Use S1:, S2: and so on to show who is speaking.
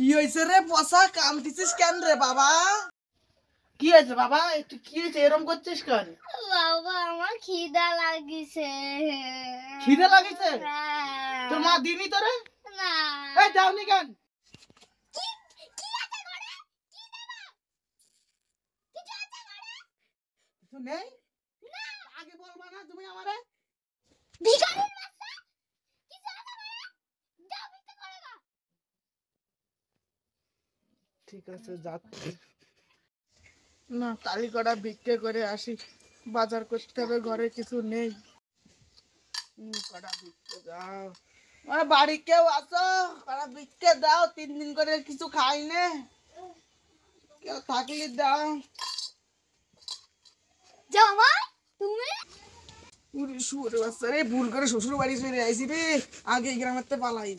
S1: কি হয়েছে রে পচা? কামতিছিস কেন রে বাবা? কি হয়েছে বাবা? একটু কি হয়েছে, এরকম করছিস কেন?
S2: বাবা আমার খিদা লাগিছে।
S1: খিদে লাগিছে? তোর মা দিনি তোরে?
S2: না।
S1: এই যাওনি কেন? কিছু নেই? আগে বলবা না তুমি আমারে?
S2: ভিখারির বাচ্চা কিছু আছে না? যাও ভিক্ষা করে না।
S1: ঠিক আছে যাচ্ছি। না কালি কটা ভিক্ষে করে আসি, বাজার করতে হবে, ঘরে কিছু নেই। কটা ভিক্ষে দাও। ওই বাড়ি কেউ আসো, কটা ভিক্ষে দাও, 3 দিন করে কিছু খাই নে, কেউ থাকলে দাও।
S2: জামাই তুমি
S1: পুরি শুয়োরে বাচ্চা রে, ভুল করে শ্বশুর বাড়ি চলে আইসি রে, আগে এই গ্রামের তে পালাই।